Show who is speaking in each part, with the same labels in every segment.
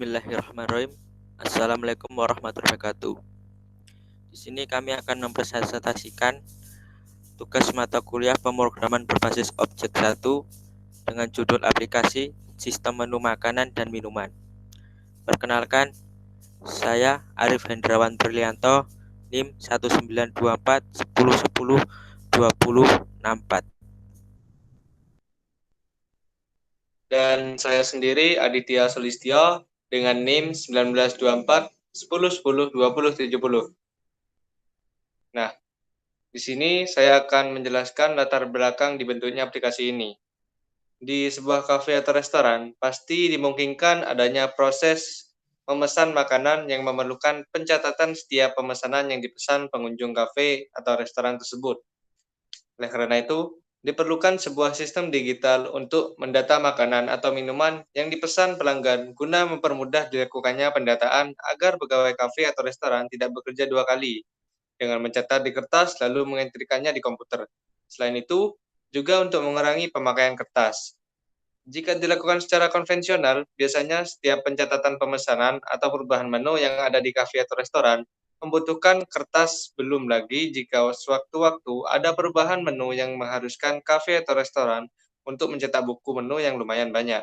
Speaker 1: Bismillahirrahmanirrahim. Assalamualaikum warahmatullahi wabarakatuh. Di sini kami akan mempresentasikan tugas mata kuliah pemrograman berbasis objek 1 dengan judul aplikasi sistem menu makanan dan minuman. Perkenalkan, saya Arif Hendrawan Brilianto, NIM 1924 10 10 2064.
Speaker 2: Dan saya sendiri Aditya Sulistyo dengan NIM 1924 10 10 20 70. Nah, di sini saya akan menjelaskan latar belakang dibentuknya aplikasi ini. Di sebuah kafe atau restoran, pasti dimungkinkan adanya proses memesan makanan yang memerlukan pencatatan setiap pemesanan yang dipesan pengunjung kafe atau restoran tersebut. Oleh karena itu, diperlukan sebuah sistem digital untuk mendata makanan atau minuman yang dipesan pelanggan guna mempermudah dilakukannya pendataan agar pegawai kafe atau restoran tidak bekerja dua kali dengan mencatat di kertas lalu mengentrikannya di komputer. Selain itu, juga untuk mengurangi pemakaian kertas. Jika dilakukan secara konvensional, biasanya setiap pencatatan pemesanan atau perubahan menu yang ada di kafe atau restoran membutuhkan kertas, belum lagi jika sewaktu-waktu ada perubahan menu yang mengharuskan kafe atau restoran untuk mencetak buku menu yang lumayan banyak.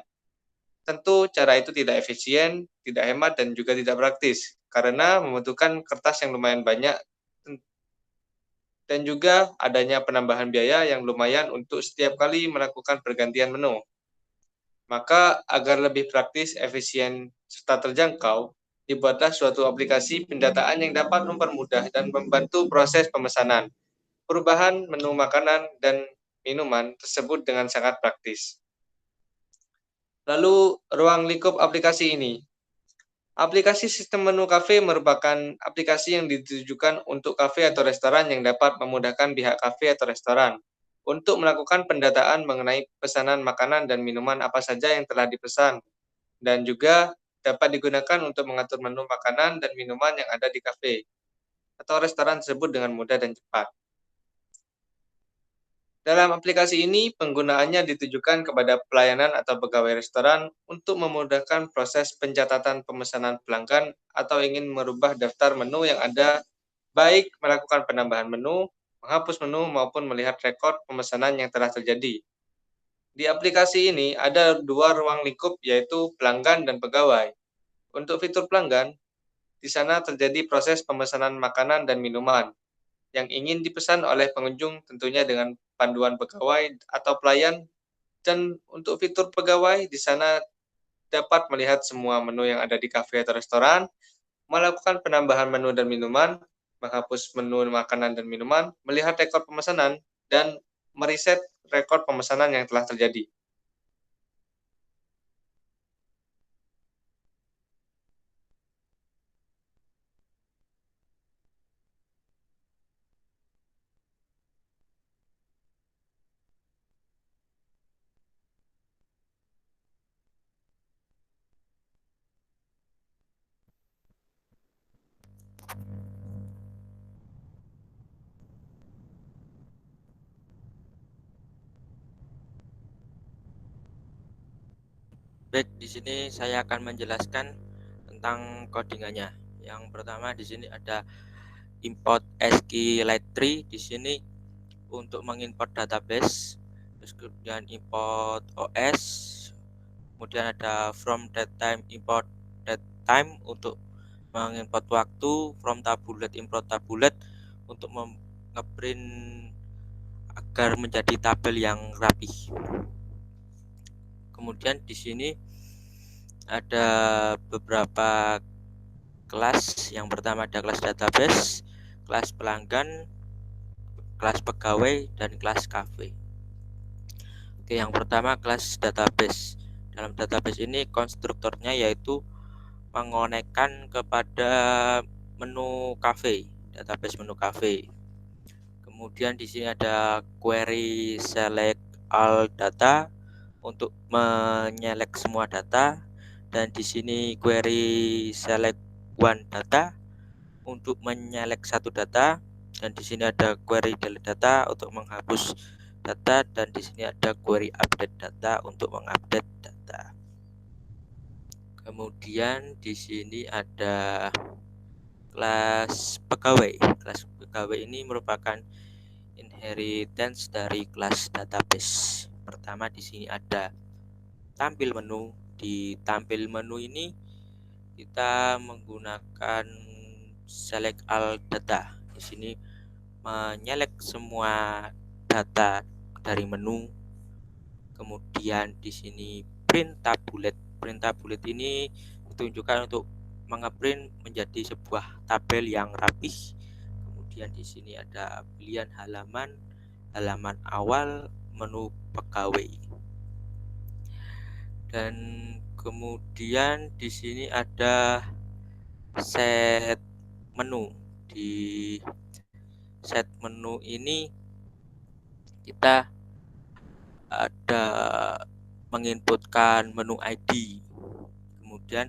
Speaker 2: Tentu cara itu tidak efisien, tidak hemat, dan juga tidak praktis, karena membutuhkan kertas yang lumayan banyak dan juga adanya penambahan biaya yang lumayan untuk setiap kali melakukan pergantian menu. Maka agar lebih praktis, efisien, serta terjangkau, dibuatlah suatu aplikasi pendataan yang dapat mempermudah dan membantu proses pemesanan, perubahan menu makanan dan minuman tersebut dengan sangat praktis. Lalu, ruang lingkup aplikasi ini. Aplikasi sistem menu kafe merupakan aplikasi yang ditujukan untuk kafe atau restoran yang dapat memudahkan pihak kafe atau restoran untuk melakukan pendataan mengenai pesanan makanan dan minuman apa saja yang telah dipesan, dan juga dapat digunakan untuk mengatur menu makanan dan minuman yang ada di kafe atau restoran tersebut dengan mudah dan cepat. Dalam aplikasi ini, penggunaannya ditujukan kepada pelayanan atau pegawai restoran untuk memudahkan proses pencatatan pemesanan pelanggan atau ingin merubah daftar menu yang ada, baik melakukan penambahan menu, menghapus menu, maupun melihat rekod pemesanan yang telah terjadi. Di aplikasi ini ada dua ruang lingkup, yaitu pelanggan dan pegawai. Untuk fitur pelanggan, di sana terjadi proses pemesanan makanan dan minuman yang ingin dipesan oleh pengunjung, tentunya dengan panduan pegawai atau pelayan. Dan untuk fitur pegawai, di sana dapat melihat semua menu yang ada di kafe atau restoran, melakukan penambahan menu dan minuman, menghapus menu makanan dan minuman, melihat rekod pemesanan, dan meriset rekod pemesanan yang telah terjadi.
Speaker 1: Baik, di sini saya akan menjelaskan tentang codingannya. Yang pertama di sini ada import SQLite3 di sini untuk mengimport database, terus kemudian import OS, kemudian ada from datetime import datetime untuk mengimport waktu, from tabulate import tabulate untuk ngeprint agar menjadi tabel yang rapi. Kemudian di sini ada beberapa kelas. Yang pertama ada kelas database, kelas pelanggan, kelas pegawai, dan kelas cafe. Oke, yang pertama kelas database. Dalam database ini konstruktornya yaitu mengonekkan kepada menu cafe, database menu cafe. Kemudian di sini ada query select all data untuk menyelek semua data, dan di sini query select one data untuk menyelek satu data, dan di sini ada query delete data untuk menghapus data, dan di sini ada query update data untuk mengupdate data. Kemudian di sini ada kelas pegawai. Kelas pegawai ini merupakan inheritance dari kelas database. Pertama di sini ada tampil menu. Di tampil menu ini kita menggunakan select all data. Di sini menyelek semua data dari menu. Kemudian di sini print tabulate. Print tabulate ini ditunjukkan untuk mengeprint menjadi sebuah tabel yang rapih. Kemudian di sini ada pilihan halaman, halaman awal, menu pegawai. Dan kemudian di sini ada set menu. Di set menu ini kita ada menginputkan menu ID, kemudian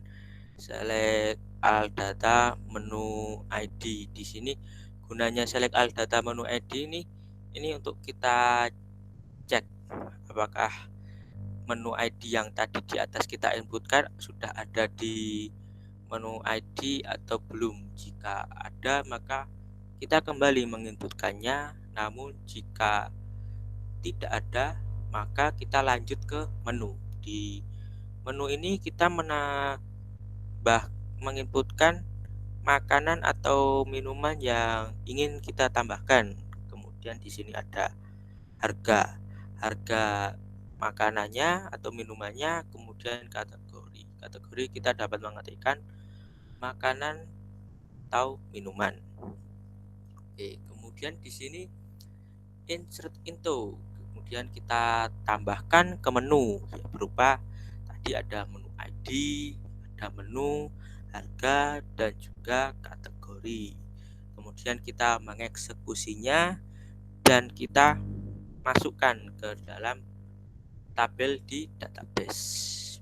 Speaker 1: select all data menu ID. Di sini gunanya select all data menu ID ini untuk kita cek apakah menu ID yang tadi di atas kita inputkan sudah ada di menu ID atau belum. Jika ada maka kita kembali menginputkannya, namun jika tidak ada maka kita lanjut ke menu. Di menu ini kita menginputkan makanan atau minuman yang ingin kita tambahkan. Kemudian di sini ada harga makanannya atau minumannya, kemudian kategori. Kategori kita dapat mengetikkan makanan atau minuman. Oke, kemudian di sini insert into. Kemudian kita tambahkan ke menu berupa tadi ada menu ID, ada menu, harga, dan juga kategori. Kemudian kita mengeksekusinya dan kita masukkan ke dalam tabel di database.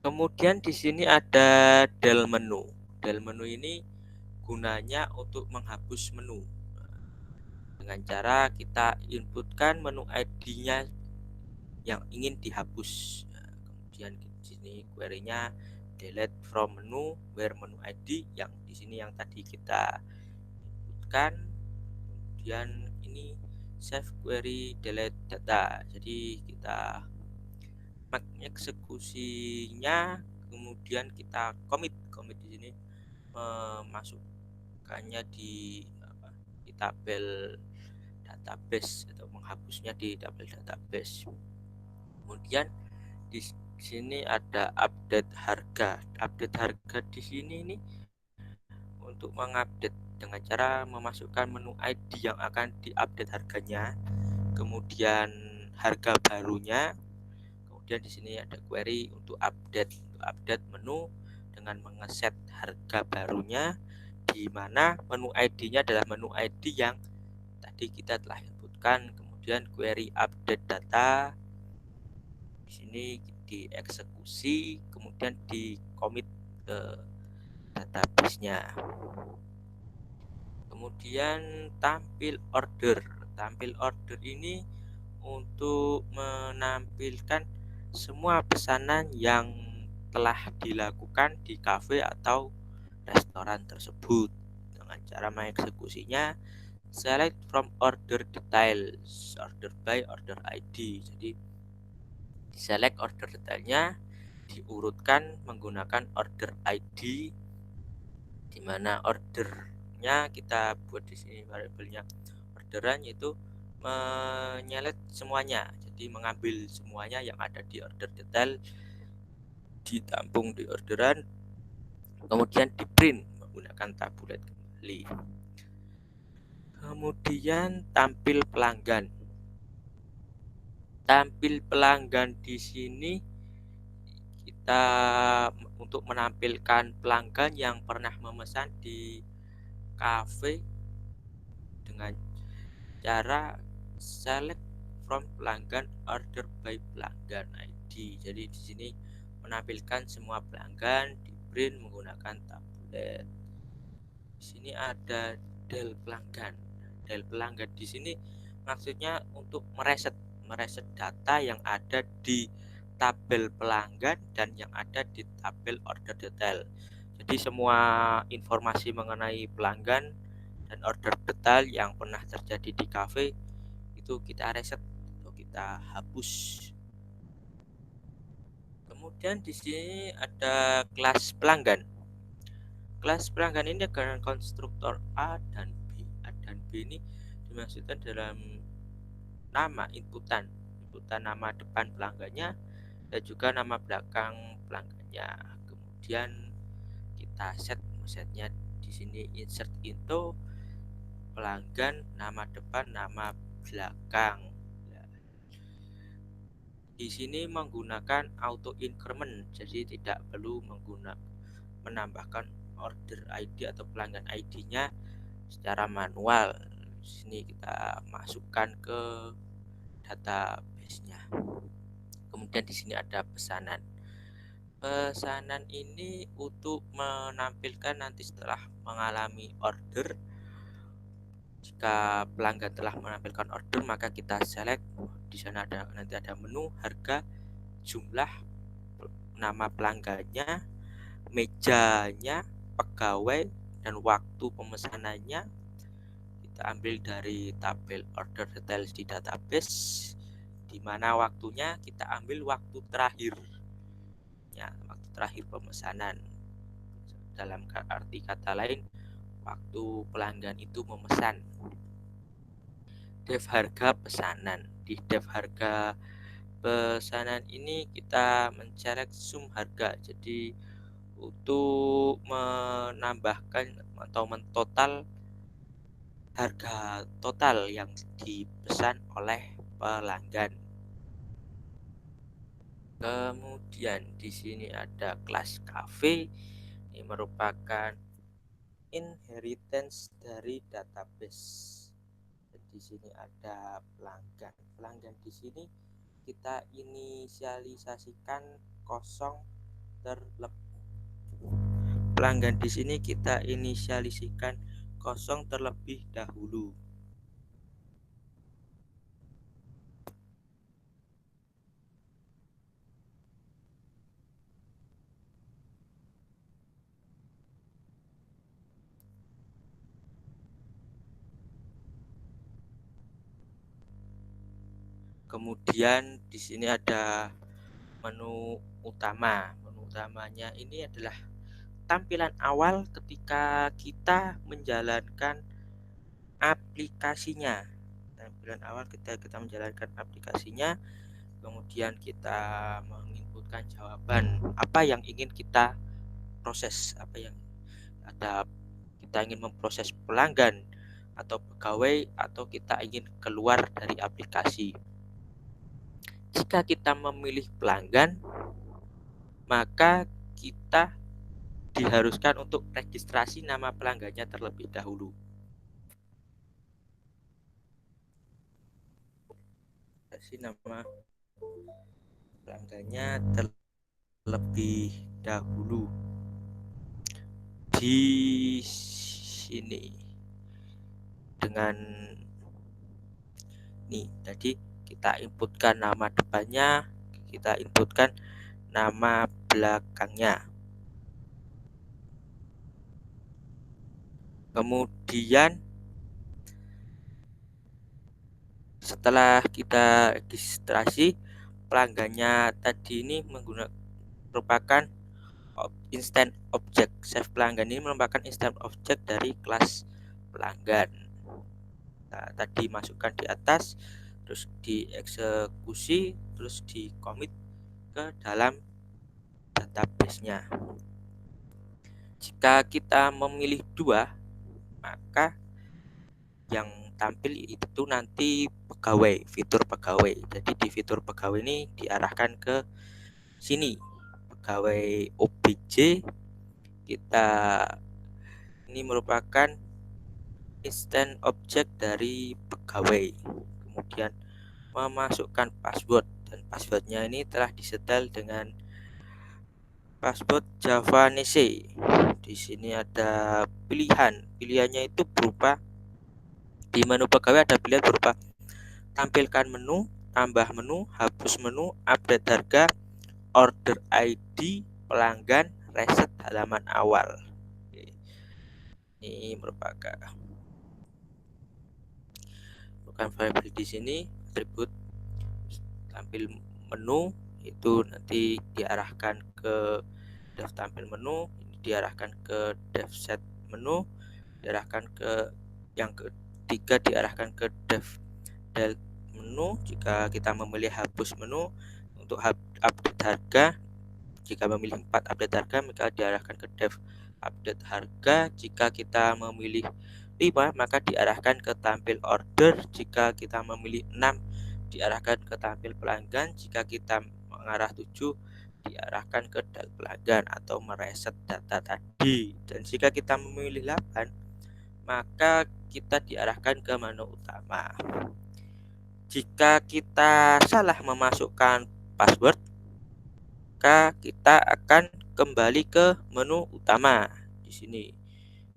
Speaker 1: Kemudian di sini ada del menu. Del menu ini gunanya untuk menghapus menu. Dengan cara kita inputkan menu ID-nya yang ingin dihapus. Nah, kemudian di sini query-nya delete from menu where menu ID yang di sini yang tadi kita inputkan. Kemudian ini save query delete data. Jadi kita mengeksekusinya, kemudian kita commit di sini memasukkannya di tabel database atau menghapusnya di tabel database. Kemudian di sini ada update harga. Update harga di sini ini untuk mengupdate dengan cara memasukkan menu ID yang akan diupdate harganya, kemudian harga barunya. Kemudian di sini ada query untuk update menu dengan mengeset harga barunya, di mana menu ID-nya adalah menu ID yang tadi kita telah inputkan. Kemudian query update data di sini dieksekusi, kemudian di commit ke database-nya. Kemudian tampil order. Tampil order ini untuk menampilkan semua pesanan yang telah dilakukan di kafe atau restoran tersebut. Dengan cara mengeksekusinya, select from order details, order by, order ID. Jadi select order detailnya, diurutkan menggunakan order ID, di mana ordernya kita buat di sini variabelnya orderan, yaitu menyelet semuanya. Jadi mengambil semuanya yang ada di order detail, ditampung di orderan, kemudian di print menggunakan tabulate kembali. Kemudian tampil pelanggan. Tampil pelanggan di sini kita untuk menampilkan pelanggan yang pernah memesan di cafe dengan cara select from pelanggan order by pelanggan ID. Jadi di sini menampilkan semua pelanggan di print menggunakan tabulate. Di sini ada del pelanggan. Del pelanggan di sini maksudnya untuk mereset data yang ada di tabel pelanggan dan yang ada di tabel order detail. Jadi semua informasi mengenai pelanggan dan order detail yang pernah terjadi di cafe itu kita reset atau kita hapus. Kemudian di sini ada kelas pelanggan. Kelas pelanggan ini dengan konstruktor A dan B. A dan B ini dimaksudkan dalam nama inputan nama depan pelanggannya dan juga nama belakang pelanggannya. Kemudian kita setnya di sini insert into pelanggan, nama depan, nama belakang. Di sini menggunakan auto increment, jadi tidak perlu menambahkan order ID atau pelanggan ID-nya secara manual. Di sini kita masukkan ke database-nya. Kemudian di sini ada pesanan. Pesanan ini untuk menampilkan nanti setelah mengalami order. Jika pelanggan telah menampilkan order, maka kita select. Di sana nanti ada menu, harga, jumlah, nama pelanggannya, mejanya, pegawai, dan waktu pemesanannya. Kita ambil dari tabel order details di database, di mana waktunya kita ambil waktu terakhir, ya, waktu terakhir pemesanan. Dalam arti kata lain, waktu pelanggan itu memesan. Dev harga pesanan. Di dev harga pesanan ini kita mencelek sum harga. Jadi untuk menambahkan atau mentotal harga total yang dipesan oleh pelanggan. Kemudian di sini ada kelas cafe. Ini merupakan inheritance dari database. Di sini ada pelanggan. Pelanggan di sini kita inisialisasikan kosong terlebih. Pelanggan di sini kita inisialisasikan kosong terlebih dahulu. Kemudian di sini ada menu utama. Menu utamanya ini adalah tampilan awal ketika kita menjalankan aplikasinya. Tampilan awal ketika kita menjalankan aplikasinya, kemudian kita menginputkan jawaban apa yang ingin kita proses, apa yang ada, kita ingin memproses pelanggan atau pegawai, atau kita ingin keluar dari aplikasi. Jika kita memilih pelanggan, maka kita diharuskan untuk registrasi nama pelanggannya terlebih dahulu. Registrasi nama pelanggannya terlebih dahulu di sini dengan nih. Jadi kita inputkan nama depannya, kita inputkan nama belakangnya. Kemudian setelah kita registrasi, pelanggannya tadi ini merupakan instant object. Save pelanggan ini merupakan instant object dari kelas pelanggan. Nah, tadi masukkan di atas, terus dieksekusi, terus di commit ke dalam database-nya. Jika kita memilih dua, maka yang tampil itu nanti pegawai, fitur pegawai. Jadi di fitur pegawai ini diarahkan ke sini, pegawai OBJ. Kita ini merupakan instant object dari pegawai. Kemudian memasukkan password, dan passwordnya ini telah disetel dengan password Javanese. Di sini ada pilihannya itu berupa, di menu pegawai ada pilihan berupa tampilkan menu, tambah menu, hapus menu, update harga, order ID pelanggan reset halaman awal. Ini merupakan variabel di sini atribut tampil menu itu nanti diarahkan ke dev tampil menu, diarahkan ke dev set menu, diarahkan ke yang ketiga diarahkan ke dev delete menu jika kita memilih hapus menu. Untuk update harga, jika memilih 4 update harga maka diarahkan ke dev update harga. Jika kita memilih 5 maka diarahkan ke tampil order. Jika kita memilih 6 diarahkan ke tampil pelanggan. Jika kita mengarah 7 diarahkan ke data pelanggan atau mereset data tadi. Dan jika kita memilih 8 maka kita diarahkan ke menu utama. Jika kita salah memasukkan password maka kita akan kembali ke menu utama di sini.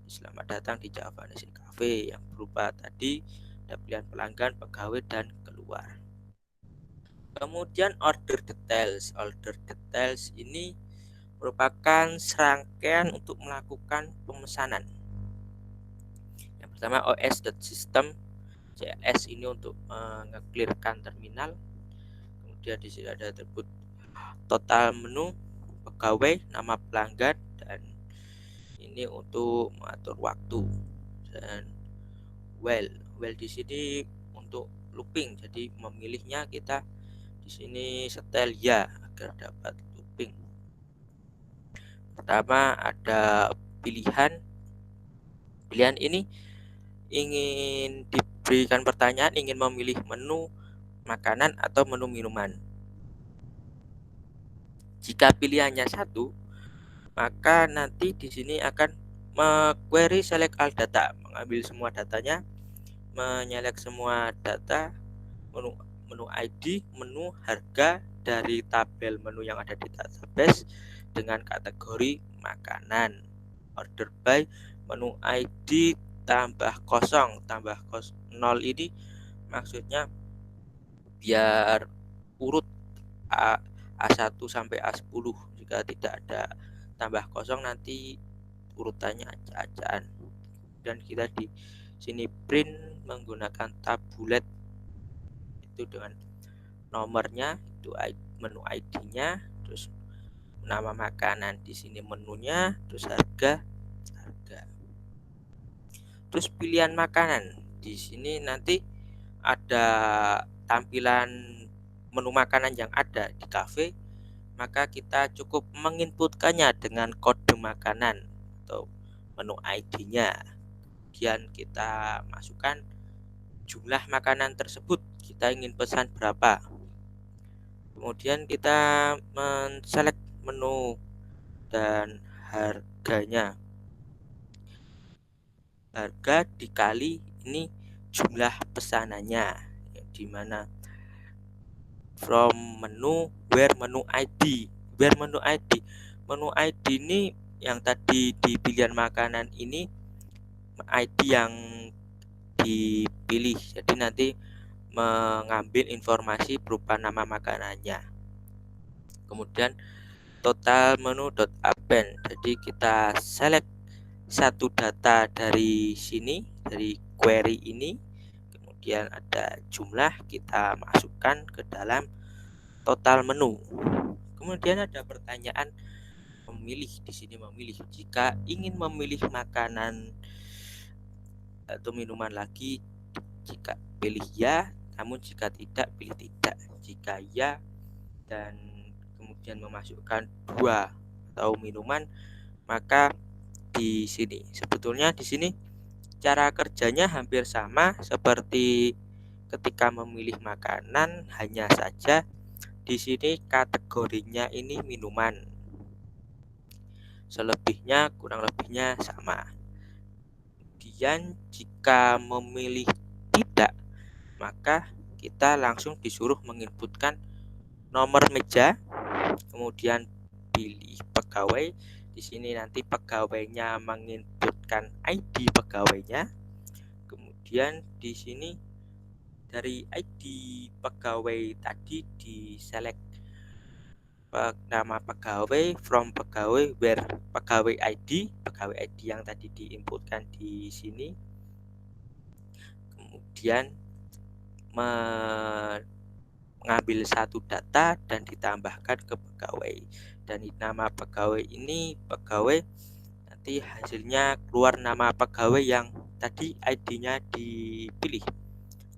Speaker 1: Selamat datang di Java Nation Cafe yang berupa tadi ada pilihan pelanggan, pegawai, dan keluar. Kemudian order details. Order details ini merupakan serangkaian untuk melakukan pemesanan. Yang pertama os.system CS ini untuk mengclearkan terminal. Kemudian di sini ada atribut total menu, pegawai, nama pelanggan, dan ini untuk mengatur waktu. Dan while di sini untuk looping. Jadi memilihnya kita di sini setel ya agar dapat looping. Pertama ada pilihan ini ingin diberikan pertanyaan, ingin memilih menu makanan atau menu minuman. Jika pilihannya satu, maka nanti di sini akan query select all data, mengambil semua datanya, menyelek semua data, menu ID, menu harga dari tabel menu yang ada di database dengan kategori makanan. Order by menu ID tambah 0 ini maksudnya biar urut A1 sampai A10. Jika tidak ada tambah 0 nanti urutannya acak-acakan. Dan kita di sini print menggunakan tabulet itu dengan nomornya, itu menu ID-nya, terus nama makanan di sini menunya, terus harga. Terus pilihan makanan di sini nanti ada tampilan menu makanan yang ada di cafe, maka kita cukup menginputkannya dengan kode makanan atau menu ID-nya. Kemudian kita masukkan jumlah makanan tersebut, kita ingin pesan berapa. Kemudian kita men-select menu dan harganya. Harga dikali ini jumlah pesanannya, di mana from menu where menu ID. Menu ID ini yang tadi di pilihan makanan ini ID yang dipilih. Jadi nanti mengambil informasi berupa nama makanannya. Kemudian total menu.append. Jadi kita select satu data dari sini, dari query ini, kemudian ada jumlah, kita masukkan ke dalam total menu. Kemudian ada pertanyaan memilih. Di sini memilih, jika ingin memilih makanan atau minuman lagi, jika pilih ya, namun jika tidak pilih tidak. Jika ya dan kemudian memasukkan 2 atau minuman, maka di sini sebetulnya di sini cara kerjanya hampir sama seperti ketika memilih makanan, hanya saja di sini kategorinya ini minuman. Selebihnya kurang lebihnya sama. Kemudian jika memilih tidak, maka kita langsung disuruh menginputkan nomor meja, kemudian pilih pegawai. Di sini nanti pegawainya menginputkan ID pegawainya. Kemudian di sini dari ID pegawai tadi di select nama pegawai, from pegawai, where pegawai ID yang tadi diinputkan di sini. Kemudian mengambil satu data dan ditambahkan ke pegawai, dan nama pegawai ini pegawai, nanti hasilnya keluar nama pegawai yang tadi ID-nya dipilih.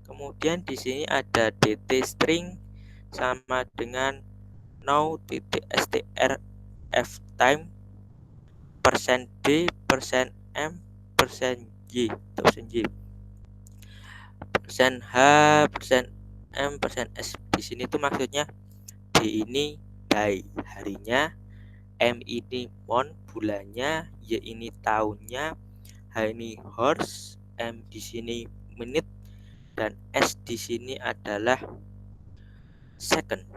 Speaker 1: Kemudian di sini ada dt string sama dengan now.strf time %d %m %y %h %m %s. Di sini tuh maksudnya D ini day harinya, M ini month bulannya, Y ini tahunnya, H ini horse, M di sini menit, dan S di sini adalah second.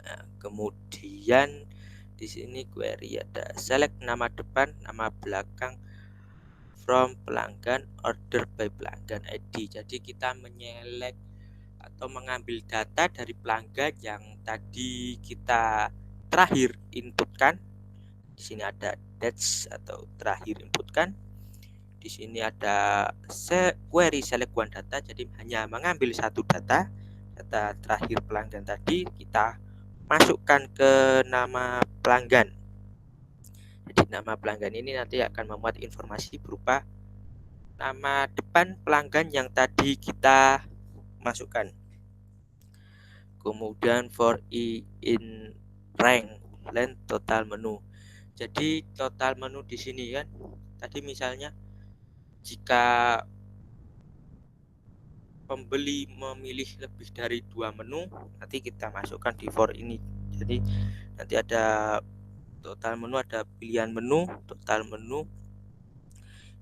Speaker 1: Nah, kemudian di sini query ada select nama depan, nama belakang, from pelanggan, order by pelanggan ID. Jadi kita menyelek atau mengambil data dari pelanggan yang tadi kita terakhir inputkan. Di sini ada dates atau terakhir inputkan. Di sini ada query select one data, jadi hanya mengambil satu data terakhir pelanggan tadi, kita masukkan ke nama pelanggan. Jadi nama pelanggan ini nanti akan memuat informasi berupa nama depan pelanggan yang tadi kita masukkan. Kemudian for in rank len total menu. Jadi total menu di sini kan tadi misalnya jika pembeli memilih lebih dari 2 menu, nanti kita masukkan di for ini. Jadi nanti ada total menu, ada pilihan menu, total menu.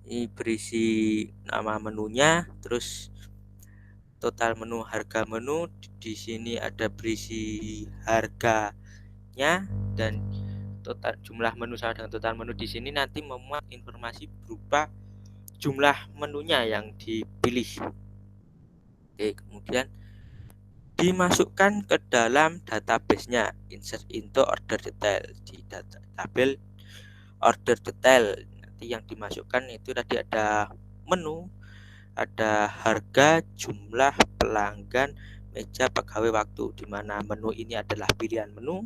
Speaker 1: Ini berisi nama menunya, terus total menu, harga menu. Di sini ada berisi harganya, dan total jumlah menu sama dengan total menu. Di sini nanti memuat informasi berupa jumlah menunya yang dipilih. Oke, kemudian dimasukkan ke dalam database-nya, insert into order detail. Di tabel order detail nanti yang dimasukkan itu tadi ada menu, ada harga, jumlah, pelanggan, meja, pegawai, waktu, di mana menu ini adalah pilihan menu,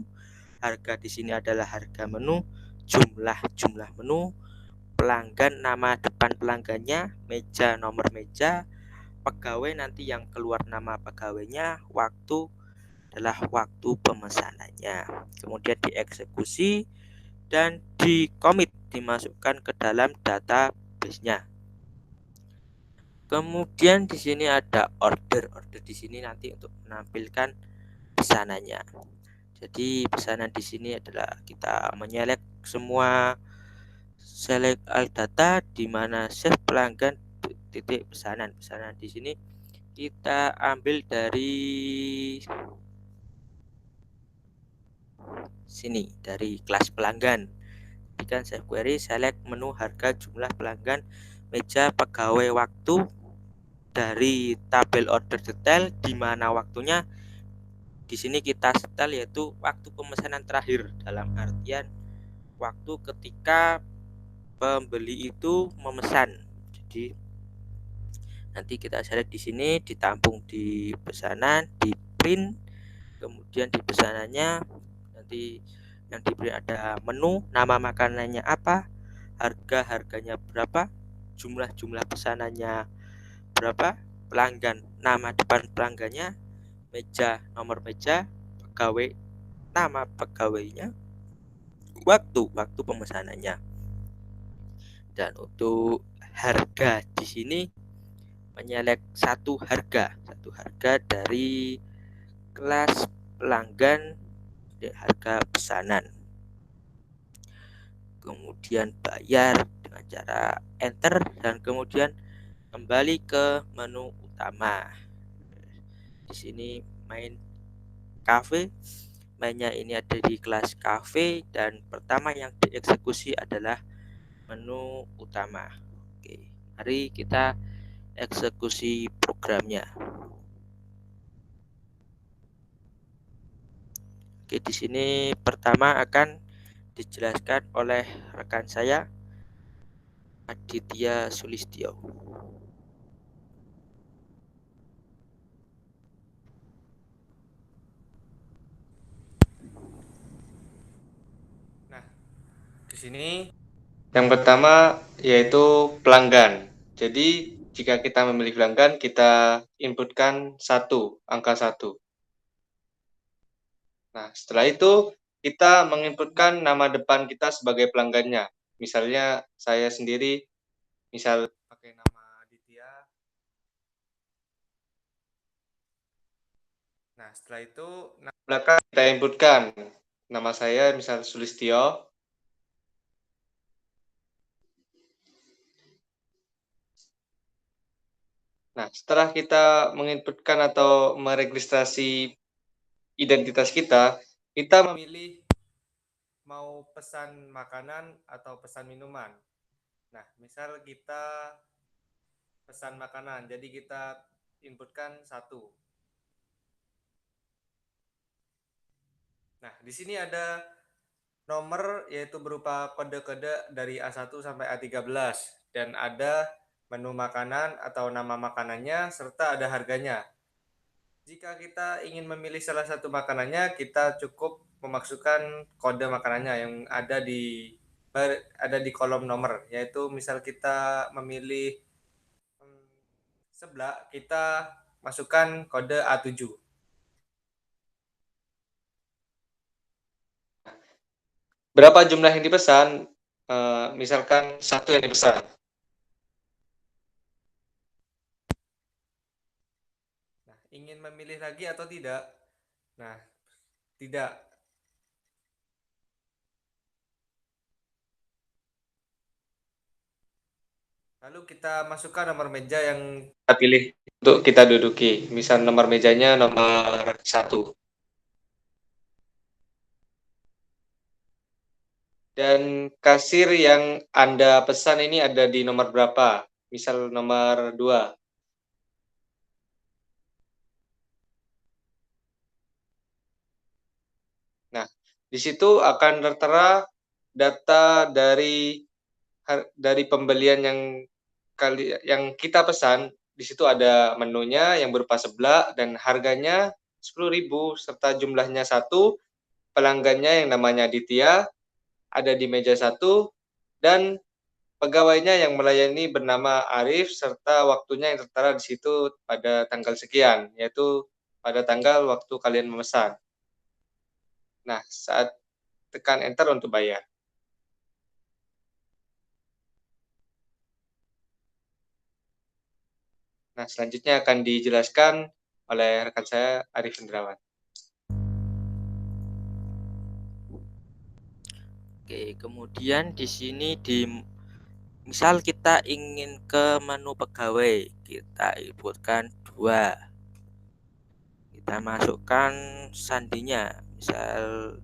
Speaker 1: harga di sini adalah harga menu, jumlah menu, pelanggan nama depan pelanggannya, meja nomor meja, pegawai nanti yang keluar nama pegawainya, waktu adalah waktu pemesanannya. Kemudian dieksekusi dan di-commit, dimasukkan ke dalam database-nya. Kemudian di sini ada order. Order di sini nanti untuk menampilkan pesanannya. Jadi pesanan di sini adalah kita menyelek semua select all data, di mana save pelanggan titik pesanan. Pesanan di sini kita ambil dari sini, dari kelas pelanggan. Kan save query, select menu, harga, jumlah, pelanggan, meja, pegawai, waktu dari tabel order detail, di mana waktunya di sini kita setel yaitu waktu pemesanan terakhir, dalam artian waktu ketika pembeli itu memesan. Jadi nanti kita select di sini, ditampung di pesanan, di print, kemudian di pesanannya nanti yang di print ada menu, nama makanannya apa, harganya berapa, jumlah pesanannya berapa, pelanggan nama depan pelanggannya, meja nomor meja, pegawai nama pegawainya, waktu pemesanannya. Dan untuk harga di sini menyelek satu harga dari kelas pelanggan, harga pesanan. Kemudian bayar dengan cara enter, dan kemudian kembali ke menu utama. Di sini main cafe, mainnya ini ada di kelas cafe, dan pertama yang dieksekusi adalah menu utama. Oke, mari kita eksekusi programnya. Oke, di sini pertama akan dijelaskan oleh rekan saya Aditya Sulistyo.
Speaker 2: Nah, di sini yang pertama yaitu pelanggan. Jadi jika kita memilih pelanggan, kita inputkan angka 1. Nah, setelah itu kita menginputkan nama depan kita sebagai pelanggannya. Misalnya saya sendiri, misal pakai nama Aditya. Nah, setelah itu nama belakang kita inputkan. Nama saya misal Sulistyo. Nah, setelah kita menginputkan atau meregistrasi identitas kita, kita memilih mau pesan makanan atau pesan minuman. Nah, misal kita pesan makanan, jadi kita inputkan 1. Nah, di sini ada nomor yaitu berupa kode-kode dari A1 sampai A13 dan ada menu makanan atau nama makanannya serta ada harganya. Jika kita ingin memilih salah satu makanannya, kita cukup memasukkan kode makanannya yang ada di kolom nomor, yaitu misal kita memilih seblak, kita masukkan kode A7. Berapa jumlah yang dipesan? Misalkan 1 yang dipesan. Nah, ingin memilih lagi atau tidak? Nah, tidak. Lalu kita masukkan nomor meja yang kita pilih untuk kita duduki. Misal nomor mejanya nomor 1. Dan kasir yang Anda pesan ini ada di nomor berapa? Misal nomor 2. Nah, di situ akan tertera data dari pembelian yang kita pesan. Di situ ada menunya yang berupa seblak dan harganya 10.000 serta jumlahnya 1, pelanggannya yang namanya Aditya ada di meja 1 dan pegawainya yang melayani bernama Arif serta waktunya yang tertera di situ pada tanggal sekian, yaitu pada tanggal waktu kalian memesan. Nah, saat tekan enter untuk bayar. Nah, selanjutnya akan dijelaskan oleh rekan saya Arif Indrawan.
Speaker 1: Oke, kemudian di sini misal kita ingin ke menu pegawai, kita inputkan 2. Kita masukkan sandinya. Misal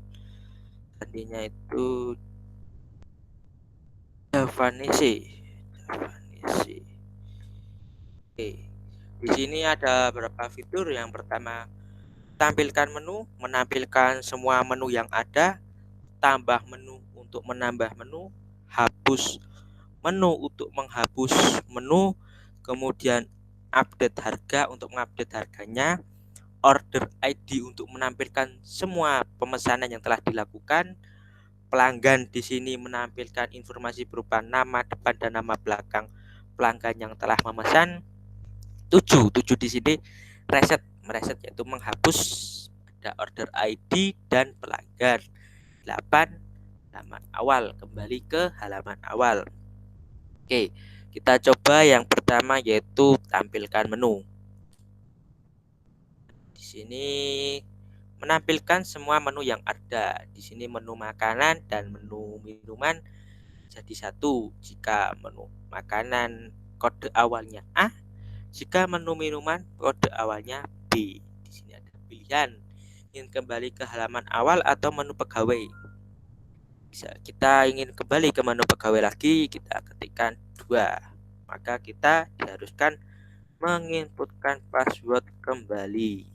Speaker 1: sandinya itu Javanese. Oke. Di sini ada beberapa fitur. Yang pertama, tampilkan menu, menampilkan semua menu yang ada, tambah menu untuk menambah menu, hapus menu untuk menghapus menu, kemudian update harga untuk mengupdate harganya, order ID untuk menampilkan semua pemesanan yang telah dilakukan, pelanggan di sini menampilkan informasi berupa nama depan dan nama belakang pelanggan yang telah memesan. 7 di sini mereset yaitu menghapus ada order ID dan pelanggan. 8 halaman awal, kembali ke halaman awal. Oke, kita coba yang pertama yaitu tampilkan menu. Di sini menampilkan semua menu yang ada. Di sini menu makanan dan menu minuman jadi 1 jika menu makanan kode awalnya A, jika menu minuman kode awalnya B. Di sini ada pilihan ingin kembali ke halaman awal atau menu pegawai. Bisa kita ingin kembali ke menu pegawai lagi, kita ketikkan 2. Maka kita diharuskan menginputkan password kembali.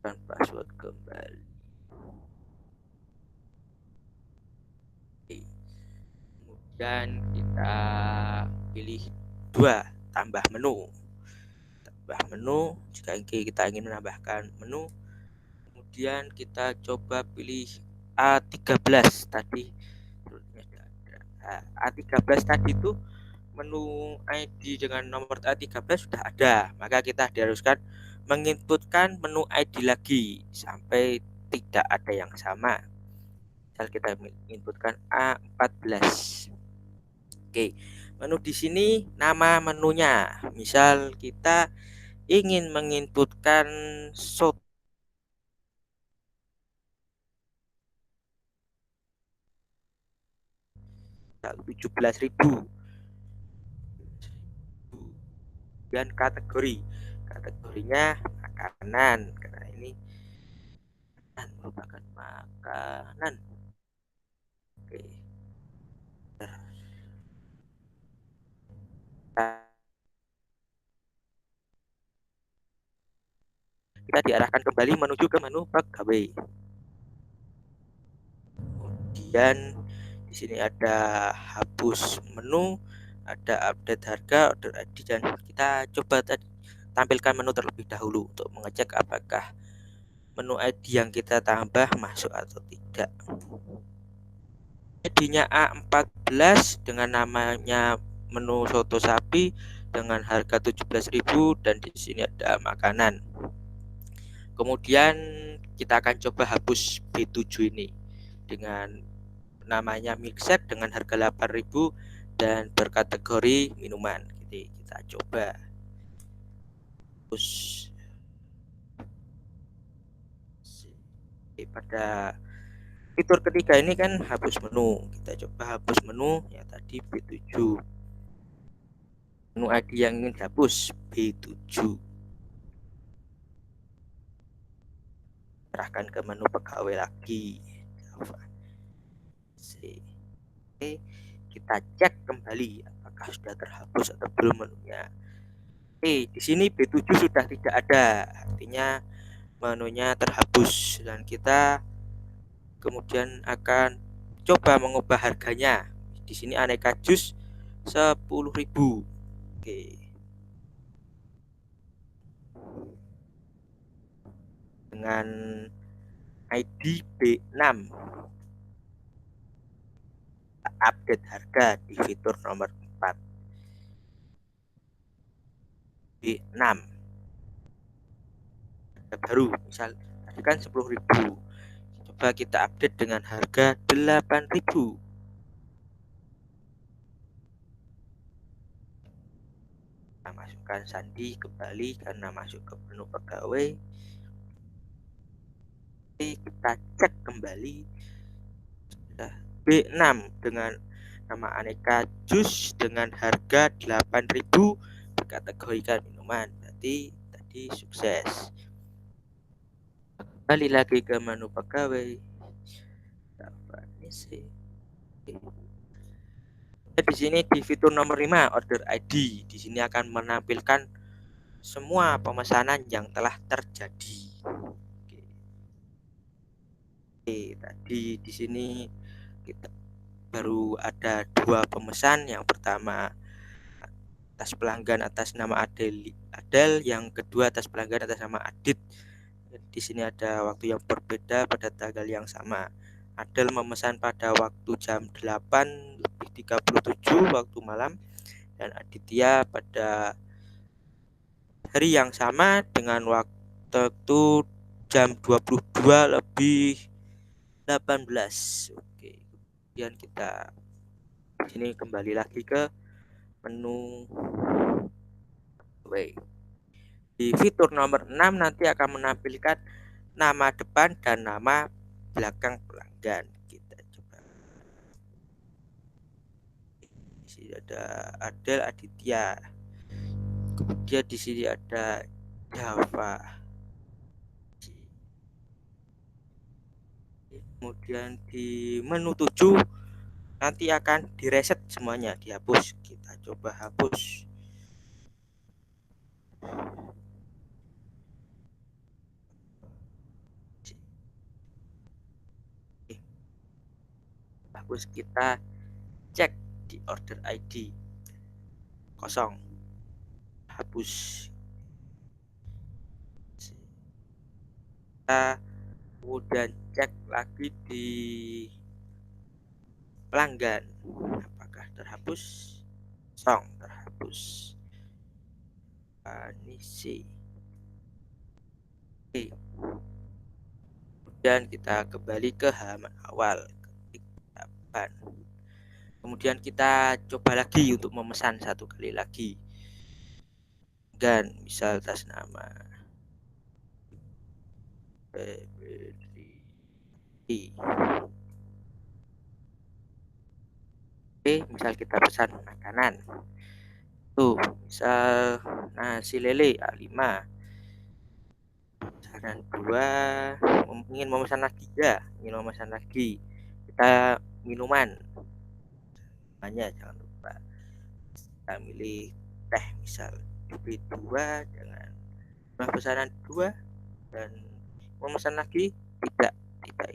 Speaker 1: Dan password kembali. Kemudian kita pilih 2, tambah menu. Tambah menu, jika kita ingin menambahkan menu. Kemudian kita coba pilih A13 tadi. A13 tadi itu menu ID dengan nomor A13 sudah ada, maka kita diharuskan menginputkan menu ID lagi sampai tidak ada yang sama. Misal kita menginputkan A14. Oke, menu di sini nama menunya. Misal kita ingin menginputkan soto 17.000. Dan kategorinya makanan, karena ini merupakan makanan. Oke, kita diarahkan kembali menuju ke menu pegawai. Kemudian di sini ada hapus menu, ada update harga, order ID, dan kita coba tampilkan menu terlebih dahulu untuk mengecek apakah menu ID yang kita tambah masuk atau tidak. ID-nya A14 dengan namanya menu soto sapi dengan harga 17.000 dan di sini ada makanan. Kemudian kita akan coba hapus B7 ini dengan namanya milkshake dengan harga 8.000 dan berkategori minuman. Jadi kita coba hapus. Pada fitur ketiga ini kan hapus menu. Kita coba hapus menu ya tadi B7. Menu ID yang ingin dihapus B7. Serahkan ke menu pegawai lagi. Oke, kita cek kembali apakah sudah terhapus atau belum menunya. Oke, di sini B7 sudah tidak ada, artinya menunya terhapus, dan kita kemudian akan coba mengubah harganya. Di sini aneka jus 10.000. Oke. Dengan ID B6. Update harga di fitur nomor 4. B6. Harga baru, misal tadi kan 10.000. Coba kita update dengan harga 8.000. Kita masukkan sandi kembali karena masuk ke menu pegawai. Kita cek kembali B6 dengan nama aneka jus dengan harga 8.000 dikategorikan minuman. Berarti tadi sukses. Kembali lagi ke menu pegawai. Di sini di fitur nomor 5 order ID, di sini akan menampilkan semua pemesanan yang telah terjadi. Oke, tadi di sini kita baru ada 2 pemesan. Yang pertama atas pelanggan atas nama Adel, yang kedua atas pelanggan atas nama Adit. Di sini ada waktu yang berbeda pada tanggal yang sama. Adel memesan pada waktu jam 8:37 waktu malam, dan Aditya pada hari yang sama dengan waktu jam 22:18. Oke. Kemudian kita sini kembali lagi ke menu wait. Di fitur nomor 6 nanti akan menampilkan nama depan dan nama belakang pelanggan. Kita coba. Di sini ada Adel Aditya. Kemudian di sini ada Java. Kemudian di menu 7 nanti akan direset semuanya, dihapus. Kita coba hapus. terhapus, kita cek di order ID kosong, hapus. Kita kemudian cek lagi di pelanggan, apakah terhapus, kosong, terhapus. Ini C. Oke. Kemudian kita kembali ke halaman awal, ketik 8. Kemudian kita coba lagi untuk memesan satu kali lagi, dan misal atas nama Febri. Oke, misal kita pesan makanan tuh, misal nasi lele A5, pesanan 2, ingin memesan lagi ya, kita minuman banyak, jangan lupa kita milih teh, misal beli 2 dengan pesanan 2 dan memesan lagi, tidak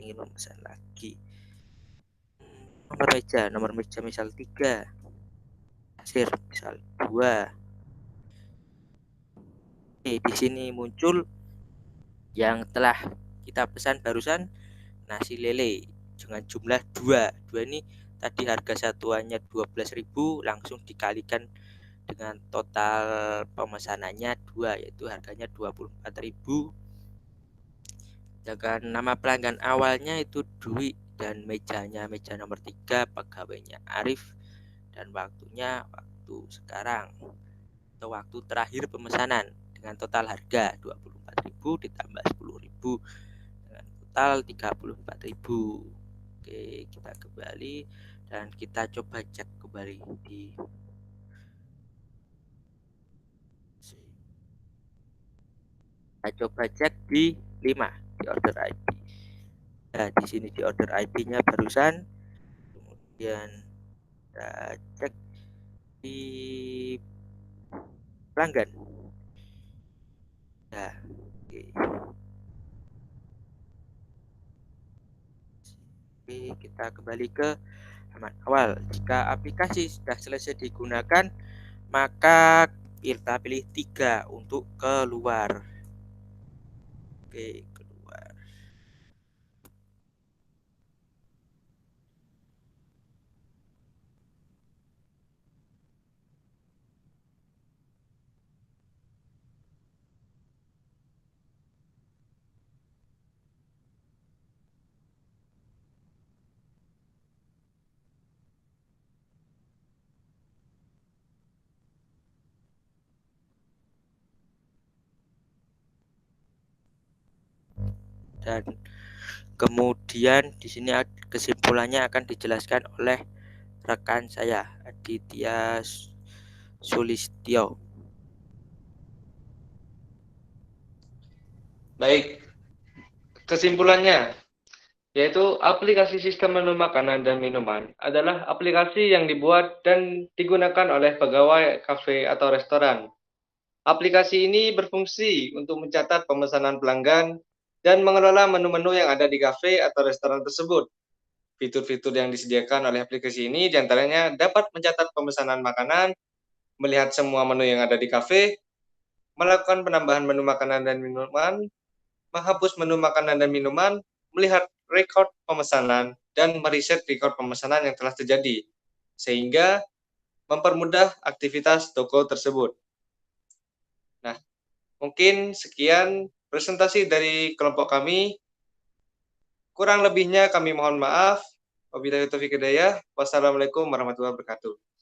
Speaker 1: ingin memesan lagi. Nomor meja misal 3, kasir misal 2. Di sini muncul yang telah kita pesan barusan, nasi lele dengan jumlah 2. Ini tadi harga satuannya 12.000, langsung dikalikan dengan total pemesanannya 2, yaitu harganya 24.000. Sedangkan nama pelanggan awalnya itu Dwi, dan mejanya meja nomor 3, pegawainya Arif, dan waktunya waktu sekarang atau waktu terakhir pemesanan, dengan total harga 24.000 ditambah 10.000 dengan total 34.000. Oke, kita kembali dan kita coba cek kembali di coba cek di 5, di order ID. Nah, di sini di order ID-nya barusan, kemudian kita cek di pelanggan. Nah, oke. Oke, kita kembali ke halaman awal. Jika aplikasi sudah selesai digunakan, maka kita pilih 3 untuk keluar. Oke, keluar. Dan kemudian di sini kesimpulannya akan dijelaskan oleh rekan saya, Aditya Sulistyo.
Speaker 2: Baik, kesimpulannya yaitu aplikasi sistem menu makanan dan minuman adalah aplikasi yang dibuat dan digunakan oleh pegawai kafe atau restoran. Aplikasi ini berfungsi untuk mencatat pemesanan pelanggan dan mengelola menu-menu yang ada di kafe atau restoran tersebut. Fitur-fitur yang disediakan oleh aplikasi ini diantaranya dapat mencatat pemesanan makanan, melihat semua menu yang ada di kafe, melakukan penambahan menu makanan dan minuman, menghapus menu makanan dan minuman, melihat rekod pemesanan, dan meriset rekod pemesanan yang telah terjadi, sehingga mempermudah aktivitas toko tersebut. Nah, mungkin sekian presentasi dari kelompok kami. Kurang lebihnya kami mohon maaf. Wabillahi taufiq hidayah. Wassalamualaikum warahmatullahi wabarakatuh.